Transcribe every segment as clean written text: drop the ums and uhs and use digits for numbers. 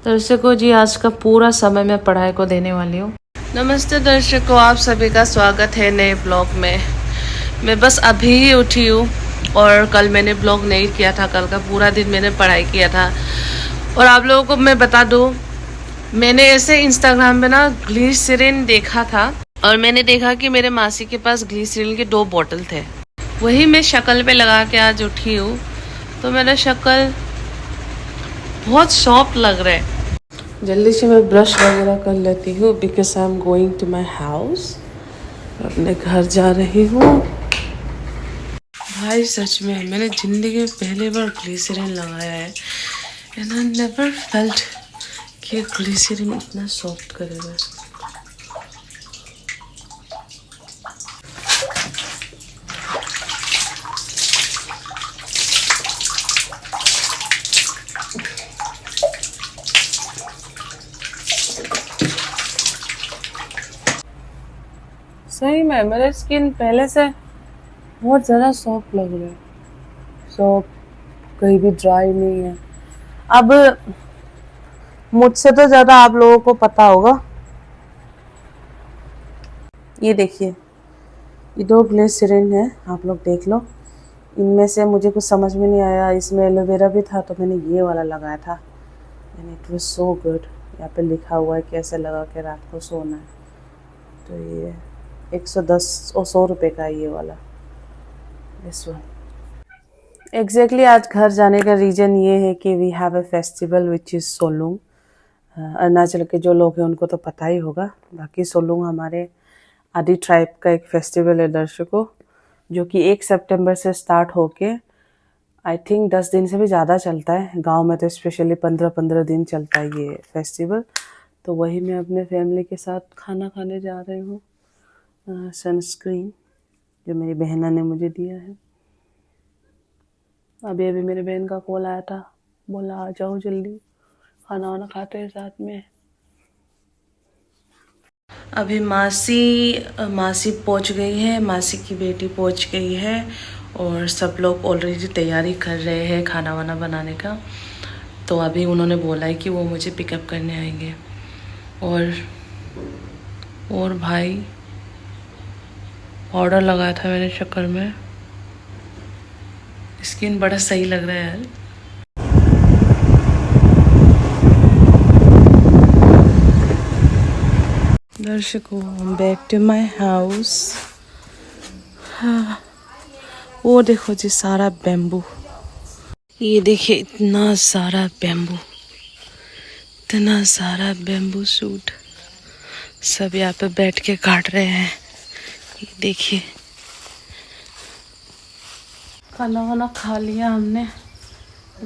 दर्शकों जी, आज का पूरा समय मैं पढ़ाई को देने वाली हूँ। नमस्ते दर्शकों, आप सभी का स्वागत है नए ब्लॉग में। मैं बस अभी ही उठी हूँ और कल मैंने ब्लॉग नहीं किया था। कल का पूरा दिन मैंने पढ़ाई किया था। और आप लोगों को मैं बता दूँ, मैंने ऐसे इंस्टाग्राम पे ना ग्लिसरीन देखा था और मैंने देखा कि मेरे मासी के पास ग्लिसरीन के 2 बोतल थे। वही मैं शक्ल पे लगा के आज उठी हूँ, तो मेरा शक्ल बहुत सॉफ्ट लग रहा है। जल्दी से मैं ब्रश वगैरह कर लेती हूँ because I am going to my house. अपने घर जा रही हूँ। भाई सच में मैंने ज़िंदगी में पहली बार ग्लिसरीन लगाया है एंड आई नेवर फेल्ट कि ग्लिसरीन इतना सॉफ्ट करेगा। सही में मेरे स्किन पहले से बहुत ज़्यादा सॉफ्ट लग रहा है। सॉफ्ट, कहीं भी ड्राई नहीं है। अब मुझसे तो ज़्यादा आप लोगों को पता होगा। ये देखिए, ये 2 ग्लिसरीन है, आप लोग देख लो। इनमें से मुझे कुछ समझ में नहीं आया, इसमें एलोवेरा भी था तो मैंने ये वाला लगाया था and it was so good. यहाँ पे लिखा हुआ है कैसे लगा के रात को सोना है। तो ये 110 और 100 रुपये का है ये वाला, दिस वन। एग्जैक्टली आज घर जाने का रीज़न ये है कि we have a festival which is Solung. Arunachal के जो लोग हैं उनको तो पता ही होगा। बाकी सोलुंग हमारे आदि ट्राइब का एक फेस्टिवल है दर्शकों, जो कि 1 सितंबर से स्टार्ट होके आई थिंक 10 दिन से भी ज़्यादा चलता है। गांव में तो स्पेशली 15-15 दिन चलता है ये फेस्टिवल। तो वही मैं अपने फैमिली के साथ खाना खाने जा रही हूँ। सनस्क्रीन जो मेरी बहना ने मुझे दिया है। अभी मेरे बहन का कॉल आया था, बोला आ जाओ जल्दी, खाना वाना खाते हैं साथ में। अभी मासी पहुंच गई है, मासी की बेटी पहुंच गई है और सब लोग ऑलरेडी तैयारी कर रहे हैं खाना वाना बनाने का। तो अभी उन्होंने बोला है कि वो मुझे पिकअप करने आएंगे। और भाई पाउडर लगाया था मैंने शक्ल में, स्किन बड़ा सही लग रहा है यार। दर्शकों, बैक टू माई हाउस। हाँ, वो देखो जी सारा बैम्बू। ये देखिए इतना सारा बैम्बू सूट सब यहाँ पे बैठ के काट रहे हैं। ये देखिए, खाना वाना खा लिया हमने।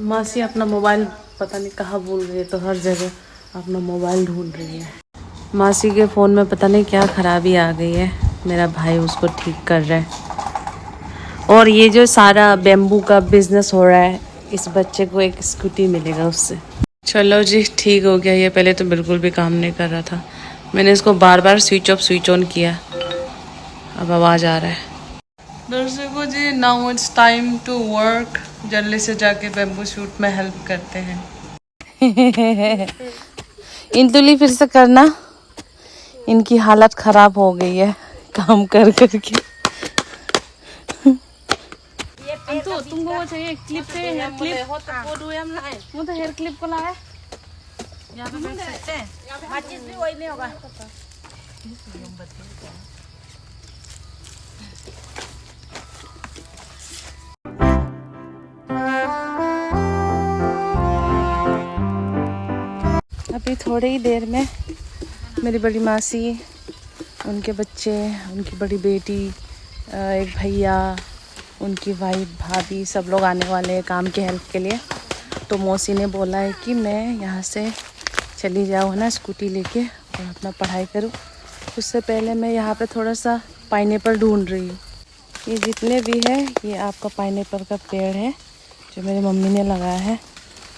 मासी अपना मोबाइल पता नहीं कहाँ भूल गई, तो हर जगह अपना मोबाइल ढूंढ रही है। मासी के फ़ोन में पता नहीं क्या खराबी आ गई है, मेरा भाई उसको ठीक कर रहा है। और ये जो सारा बैम्बू का बिजनेस हो रहा है, इस बच्चे को एक स्कूटी मिलेगा उससे। चलो जी, ठीक हो गया। ये पहले तो बिल्कुल भी काम नहीं कर रहा था, मैंने इसको बार बार स्विच ऑफ स्विच ऑन किया, अब आवाज़ आ रहा है। दर्शकों जी, now it's time to work. जल्दी से जाके बैम्बू शूट में हेल्प करते हैं। इंतुली फिर से करना, इनकी हालत ख़राब हो गई है काम कर करके। तो तुमको वो चाहिए क्लिप से हेयर क्लिप, वो तो हेयर क्लिप को लाया। यहाँ पे बैठ सकते हैं, माचिस भी वही नहीं होगा। अभी थोड़ी ही देर में मेरी बड़ी मासी, उनके बच्चे, उनकी बड़ी बेटी, एक भैया, उनकी वाइफ, भाभी, सब लोग आने वाले हैं काम के हेल्प के लिए। तो मौसी ने बोला है कि मैं यहाँ से चली जाऊँ ना स्कूटी लेके और अपना पढ़ाई करूँ। उससे पहले मैं यहाँ पे थोड़ा सा पाइनएप्पल ढूंढ रही हूँ। ये जितने भी है ये आपका पाइनएप्पल का पेड़ है जो मेरी मम्मी ने लगाया है।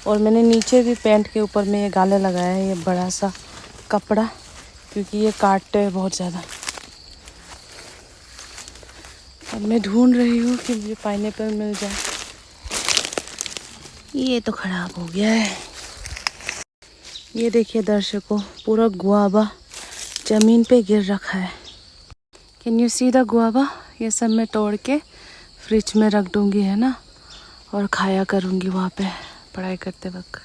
और मैंने नीचे भी पैंट के ऊपर में ये गाले लगाया है, ये बड़ा सा कपड़ा, क्योंकि ये काटते हैं बहुत ज़्यादा। अब मैं ढूंढ रही हूँ कि मुझे पाइनएप्पल मिल जाए। ये तो ख़राब हो गया है। ये देखिए दर्शकों, पूरा गुआवा ज़मीन पे गिर रखा है। Can you see the guava? ये सब मैं तोड़ के फ्रिज में रख दूँगी, है ना, और खाया करूँगी वहाँ पे पढ़ाई करते वक्त।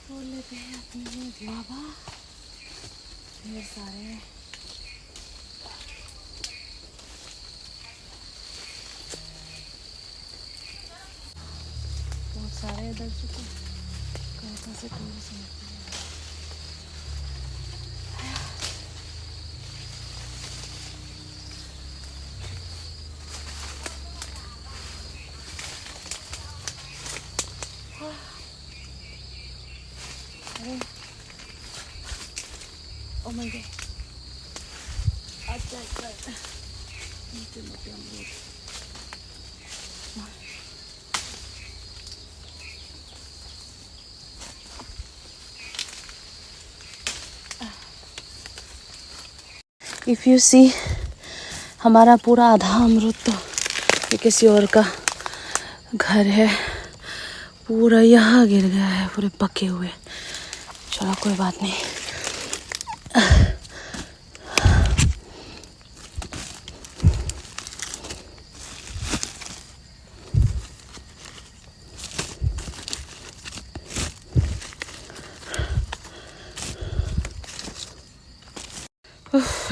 तोड़ लेते हैं अपने गुआवा, ढेर सारे। बहुत सारे इधर से कहाँ से तोड़ सकते हैं। अरे ओ माय गॉड, अच्छा मोटे मोटे अमरूद। इफ़ यू सी, हमारा पूरा आधा अमरूद तो ये किसी और का घर है, पूरा यहाँ गिर गया है, पूरे पके हुए। चलो कोई बात नहीं।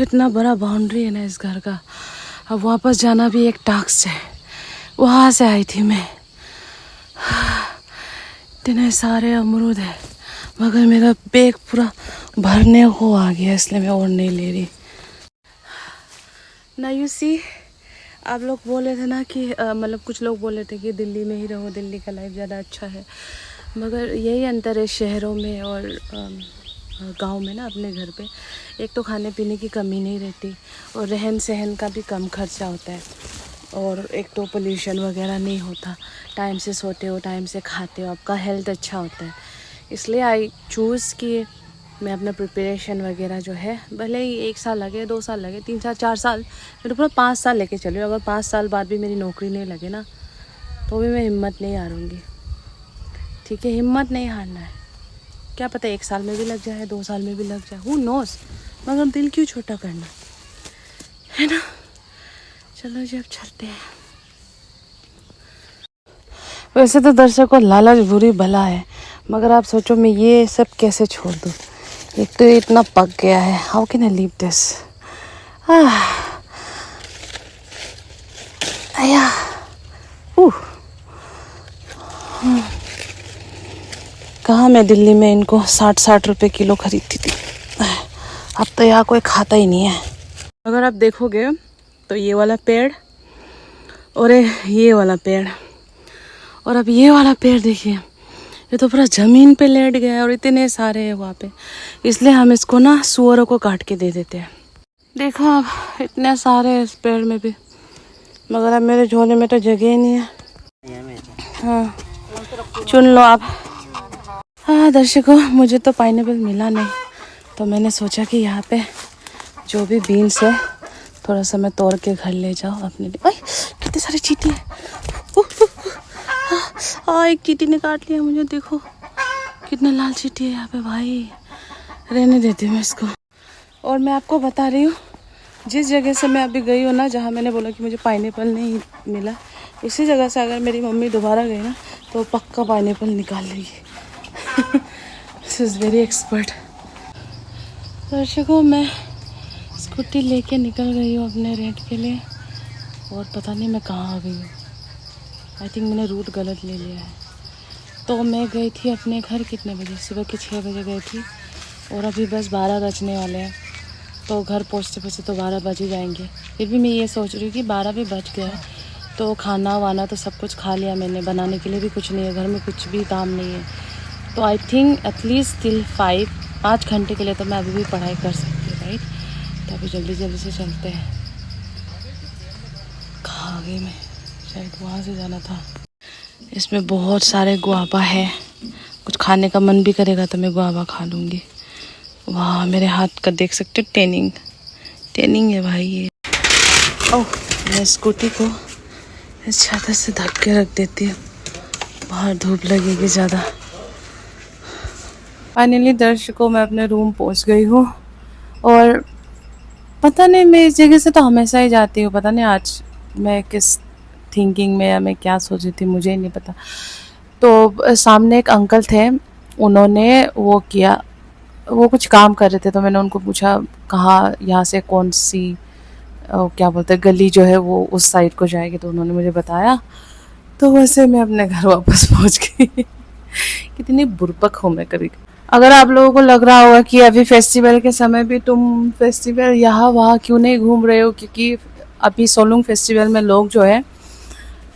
इतना बड़ा बाउंड्री है ना इस घर का, अब वापस जाना भी एक टास्क है। वहाँ से आई थी मैं, इतने सारे अमरूद है, मगर मेरा बैग पूरा भरने को आ गया, इसलिए मैं और नहीं ले रही ना। यू सी, आप लोग बोले थे ना कि मतलब कुछ लोग बोले थे कि दिल्ली में ही रहो, दिल्ली का लाइफ ज़्यादा अच्छा है, मगर यही अंतर है शहरों में और गांव में ना। अपने घर पे एक तो खाने पीने की कमी नहीं रहती, और रहन सहन का भी कम खर्चा होता है, और एक तो पोल्यूशन वगैरह नहीं होता, टाइम से सोते हो, टाइम से खाते हो, आपका हेल्थ अच्छा होता है। इसलिए आई चूज़ कि मैं अपना प्रिपरेशन वगैरह जो है, भले ही 1 साल लगे, 2 साल लगे, 3 साल 4 साल, मेरे पूरा 5 साल लेके चलिए। अगर 5 साल बाद भी मेरी नौकरी नहीं लगे ना, तो भी मैं हिम्मत नहीं हारूंगी, ठीक है? हिम्मत नहीं हारना है। क्या पता 1 साल में भी लग जाए, 2 साल में भी लग जाए, हू नोस, मगर दिल क्यों छोटा करना, है ना? चलो जी अब चलते हैं। वैसे तो दर्शकों लालच बुरी भला है, मगर आप सोचो मैं ये सब कैसे छोड़ दूँ। एक तो ये इतना पक गया है, how can I leave this. आया कहाँ मैं दिल्ली में इनको 60-60 रुपए किलो खरीदती थी, अब तो यहाँ कोई खाता ही नहीं है। अगर आप देखोगे तो ये वाला पेड़ और ये वाला पेड़, और अब ये वाला पेड़ देखिए, ये तो पूरा ज़मीन पे लेट गया है, और इतने सारे हैं वहाँ पे, इसलिए हम इसको ना सुअरों को काट के दे देते हैं। देखो अब इतने सारे हैं इस पेड़ में भी, मगर अब मेरे झोले में तो जगह ही नहीं है। हाँ चुन लो आप। हाँ दर्शकों, मुझे तो पाइनएप्पल मिला नहीं, तो मैंने सोचा कि यहाँ पे जो भी बीन्स है थोड़ा सा मैं तोड़ के घर ले जाऊँ अपने लिए। ओए कितने सारे चींटी हैं। हाँ एक चींटी ने काट लिया मुझे, देखो कितने लाल चींटी है यहाँ पे भाई। रहने देती हूँ मैं इसको। और मैं आपको बता रही हूँ, जिस जगह से मैं अभी गई हूँ ना, जहाँ मैंने बोला कि मुझे पाइनएप्पल नहीं मिला, उसी जगह से अगर मेरी मम्मी दोबारा गई ना, तो पक्का पाइनएप्पल निकाल लेगी। This is very expert. दर्शकों, मैं स्कूटी लेके निकल गई हूँ अपने रेंट के लिए, और पता नहीं मैं कहाँ आ गई हूँ। आई थिंक मैंने रूट गलत ले लिया है। तो मैं गई थी अपने घर कितने बजे, सुबह के 6 बजे गई थी, और अभी बस 12 बजने वाले हैं, तो घर पहुँचते पहुँचते तो 12 बज ही जाएंगे। फिर भी मैं ये सोच रही हूँ कि 12 भी बज गया है, तो खाना वाना तो सब कुछ खा लिया मैंने, बनाने के लिए भी कुछ नहीं है घर में, कुछ भी काम नहीं है। तो आई थिंक एटलीस्ट टिल 5 घंटे के लिए तो मैं अभी भी पढ़ाई कर सकती हूँ, राइट? तो अभी जल्दी जल्दी से चलते हैं। कहाँ आ गई मैं? शायद वहाँ से जाना था। इसमें बहुत सारे गुआवा है, कुछ खाने का मन भी करेगा तो मैं गुआवा खा लूँगी। वाह, मेरे हाथ का देख सकते हो, टेनिंग है भाई ये। ओह, मैं स्कूटी को इस छाता से ढक के रख देती हूँ, बाहर धूप लगेगी ज़्यादा। फाइनली दर्शकों मैं अपने रूम पहुँच गई हूँ और पता नहीं मैं इस जगह से तो हमेशा ही जाती हूँ, पता नहीं आज मैं किस थिंकिंग में या मैं क्या सोच रही थी मुझे ही नहीं पता। तो सामने एक अंकल थे, उन्होंने वो किया, वो कुछ काम कर रहे थे तो मैंने उनको पूछा कहाँ यहाँ से कौन सी क्या बोलते हैं गली जो है वो उस साइड को जाएगी, तो उन्होंने मुझे बताया। तो वैसे मैं अपने घर वापस पहुँच गई। कितनी बुर्बक हूँ मैं कभी। अगर आप लोगों को लग रहा होगा कि अभी फेस्टिवल के समय भी तुम फेस्टिवल यहाँ वहाँ क्यों नहीं घूम रहे हो, क्योंकि अभी सोलुंग फेस्टिवल में लोग जो है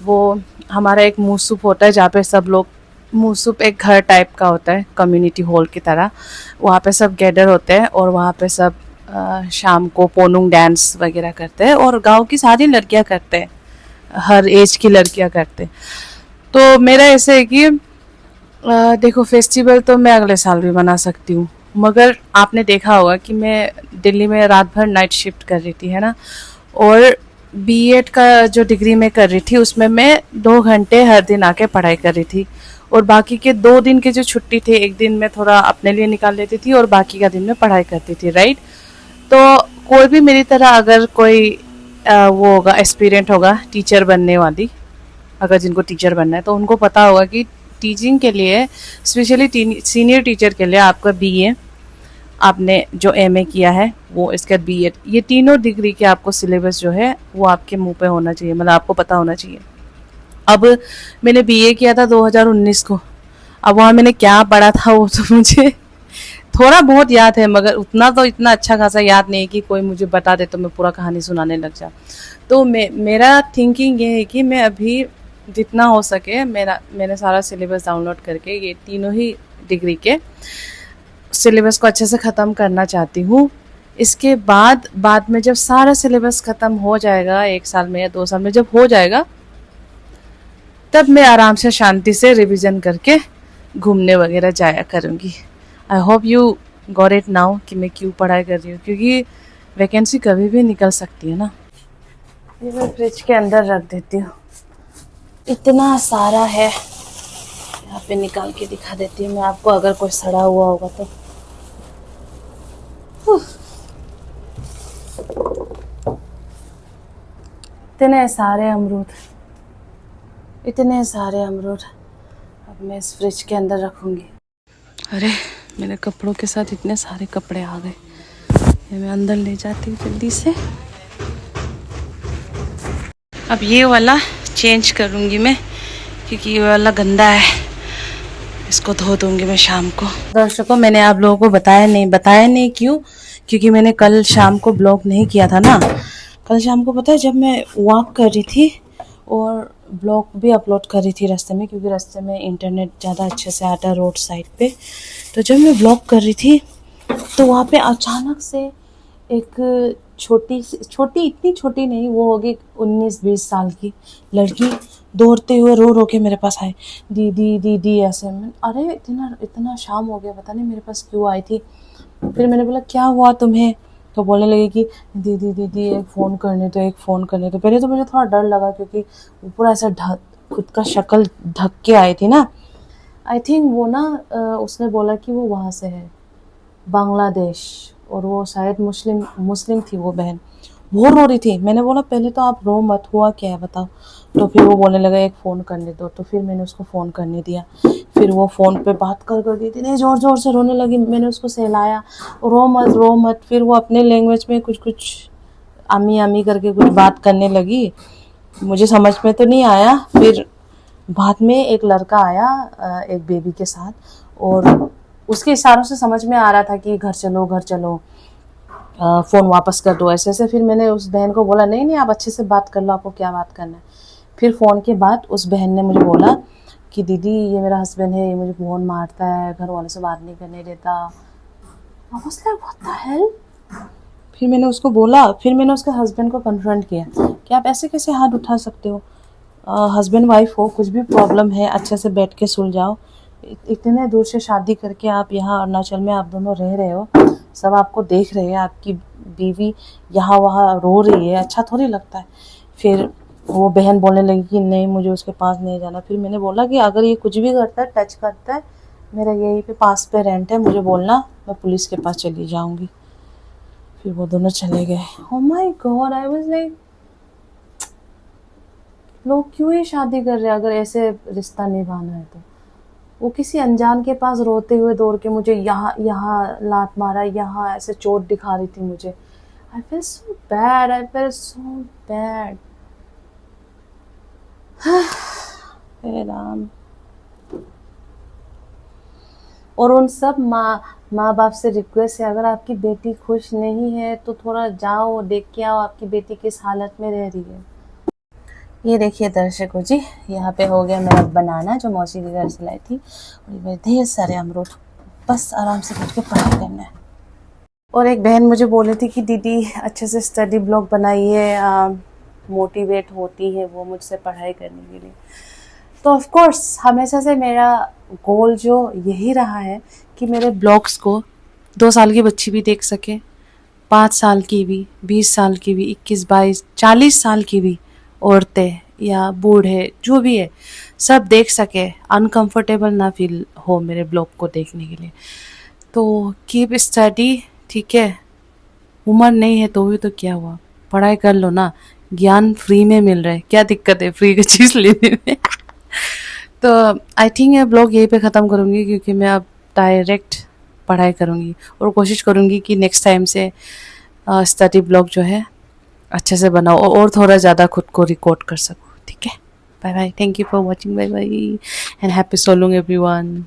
वो हमारा एक मूसूप होता है जहाँ पे सब लोग, मूसूप एक घर टाइप का होता है कम्युनिटी हॉल की तरह, वहाँ पे सब गैदर होते हैं और वहाँ पे सब शाम को पोनुंग डांस वगैरह करते हैं और गांव की सारी लड़कियाँ करते हैं, हर एज की लड़कियाँ करते हैं। तो मेरा ऐसे है कि देखो फेस्टिवल तो मैं अगले साल भी मना सकती हूँ, मगर आपने देखा होगा कि मैं दिल्ली में रात भर नाइट शिफ्ट कर रही थी, है ना, और बीएड का जो डिग्री मैं कर रही थी उसमें मैं 2 घंटे हर दिन आके पढ़ाई कर रही थी और बाकी के 2 दिन की जो छुट्टी थी, एक दिन मैं थोड़ा अपने लिए निकाल लेती थी और बाकी का दिन मैं पढ़ाई करती थी, राइट। तो कोई भी मेरी तरह अगर कोई वो होगा एस्पिरेंट होगा टीचर बनने वाली, अगर जिनको टीचर बनना है तो उनको पता होगा कि टीचिंग के लिए, स्पेशली सीनियर टीचर के लिए आपका बीए, आपने जो एमए किया है वो, इसका बीएड, ये तीनों डिग्री के आपको सिलेबस जो है वो आपके मुंह पे होना चाहिए, मतलब आपको पता होना चाहिए। अब मैंने बीए किया था 2019 को, अब वहाँ मैंने क्या पढ़ा था वो तो मुझे थोड़ा बहुत याद है, मगर उतना तो इतना अच्छा खासा याद नहीं है कि कोई मुझे बता दे तो मैं पूरा कहानी सुनाने लग जाऊँ। तो मेरा थिंकिंग ये है कि मैं अभी जितना हो सके मैंने सारा सिलेबस डाउनलोड करके ये तीनों ही डिग्री के सिलेबस को अच्छे से ख़त्म करना चाहती हूँ। इसके बाद में जब सारा सिलेबस ख़त्म हो जाएगा 1 साल में या 2 साल में जब हो जाएगा, तब मैं आराम से शांति से रिवीजन करके घूमने वगैरह जाया करूँगी। I hope you got it now कि मैं क्यों पढ़ाई कर रही हूँ, क्योंकि वैकेंसी कभी भी निकल सकती है ना। ये मैं फ्रिज के अंदर रख देती हूँ, इतना सारा है, यहाँ पे निकाल के दिखा देती हूँ मैं आपको, अगर कोई सड़ा हुआ होगा तो। इतने सारे अमरूद, इतने सारे अमरूद अब मैं इस फ्रिज के अंदर रखूँगी। अरे मेरे कपड़ों के साथ इतने सारे कपड़े आ गए, ये मैं अंदर ले जाती हूँ जल्दी से। अब ये वाला चेंज करूँगी मैं, क्योंकि ये वाला गंदा है, इसको धो दूँगी मैं शाम को। दर्शकों मैंने आप लोगों को बताया नहीं क्यों, क्योंकि मैंने कल शाम को ब्लॉग नहीं किया था ना। कल शाम को पता है जब मैं वॉक कर रही थी और ब्लॉग भी अपलोड कर रही थी रास्ते में, क्योंकि रास्ते में इंटरनेट ज़्यादा अच्छे से आता है रोड साइड पे। तो जब मैं ब्लॉग कर रही थी तो वहाँ पे अचानक से एक छोटी इतनी छोटी नहीं, वो होगी 19-20 साल की लड़की दौड़ते हुए रो के मेरे पास आए, दीदी दीदी ऐसे। में अरे इतना शाम हो गया, पता नहीं मेरे पास क्यों आई थी। फिर मैंने बोला क्या हुआ तुम्हें, तो बोलने लगी कि दीदी दीदी एक फ़ोन करने तो पहले तो मुझे थोड़ा डर लगा, क्योंकि ऊपर ऐसा खुद का शक्ल ढक के आई थी ना। आई थिंक वो ना उसने बोला कि वो वहाँ से है, बांग्लादेश, और वो शायद मुस्लिम थी वो बहन, वो रो रही थी। मैंने बोला पहले तो आप रो मत, हुआ क्या है बताओ। तो फिर वो बोलने लगा एक फ़ोन करने दो, तो फिर मैंने उसको फ़ोन करने दिया। फिर वो फ़ोन पे बात कर दी थी, नहीं ज़ोर से रोने लगी। मैंने उसको सहलाया, रो मत। फिर वो अपने लैंग्वेज में कुछ आमी करके कुछ बात करने लगी, मुझे समझ में तो नहीं आया। फिर बाद में एक लड़का आया एक बेबी के साथ, और उसके इशारों से समझ में आ रहा था कि घर चलो, फ़ोन वापस कर दो, ऐसे। फिर मैंने उस बहन को बोला नहीं आप अच्छे से बात कर लो, आपको क्या बात करना है। फिर फ़ोन के बाद उस बहन ने मुझे बोला कि दीदी ये मेरा हस्बैंड है, ये मुझे बहुत मारता है, घर वालों से बात नहीं करने देता। I was like, what the hell? फिर मैंने उसको बोला, फिर मैंने उसके हस्बैंड को कन्फ्रंट किया कि आप ऐसे कैसे हाथ उठा सकते हो, हस्बैंड वाइफ हो, कुछ भी प्रॉब्लम है अच्छे से बैठ के सुलझाओ। इतने दूर से शादी करके आप यहाँ अरुणाचल में आप दोनों रह रहे हो, सब आपको देख रहे हैं, आपकी बीवी यहाँ वहाँ रो रही है, अच्छा थोड़ी लगता है। फिर वो बहन बोलने लगी कि नहीं मुझे उसके पास नहीं जाना। फिर मैंने बोला कि अगर ये कुछ भी करता है, टच करता है, मेरा यहीं पे पास पे रेंट है, मुझे बोलना, मैं पुलिस के पास चली जाऊंगी। फिर वो दोनों चले गए। Oh my God, I was like लोग क्यों ही शादी कर रहे हैं अगर ऐसे रिश्ता निभाना है तो। वो किसी अनजान के पास रोते हुए दौड़ के मुझे यहाँ यहाँ लात मारा, यहाँ ऐसे चोट दिखा रही थी मुझे। I feel so bad, I feel so bad. हे राम। और उन सब माँ बाप से रिक्वेस्ट है, अगर आपकी बेटी खुश नहीं है तो थोड़ा जाओ देख के आओ आपकी बेटी किस हालत में रह रही है। ये देखिए दर्शकों जी, यहाँ पे हो गया मेरा बनाना जो मौसी के घर से लाई थी, और ये ढेर सारे अमरूद। बस आराम से बैठ के पढ़ाई करना है। और एक बहन मुझे बोल रही थी कि दीदी अच्छे से स्टडी ब्लॉग बनाइए, मोटिवेट होती है वो मुझसे पढ़ाई करने के लिए। तो ऑफ कोर्स हमेशा से मेरा गोल जो यही रहा है कि मेरे ब्लॉग्स को 2 साल की बच्ची भी देख सके, 5 साल की भी, 20 साल की भी, 21, 22, 40 साल की भी औरतें या बूढ़े जो भी है सब देख सके, अनकंफर्टेबल ना फील हो मेरे ब्लॉग को देखने के लिए। तो कीप स्टडी, ठीक है, उम्र नहीं है तो भी तो क्या हुआ, पढ़ाई कर लो ना, ज्ञान फ्री में मिल रहा है, क्या दिक्कत है फ्री की चीज़ लेने में। तो आई थिंक ये ब्लॉग यहीं पे ख़त्म करूँगी क्योंकि मैं अब डायरेक्ट पढ़ाई करूँगी और कोशिश करूँगी कि नेक्स्ट टाइम से स्टडी ब्लॉग जो है अच्छे से बनाओ और थोड़ा ज़्यादा खुद को रिकॉर्ड कर सकूँ। ठीक है, bye bye, thank you for watching, bye bye and happy Solung everyone.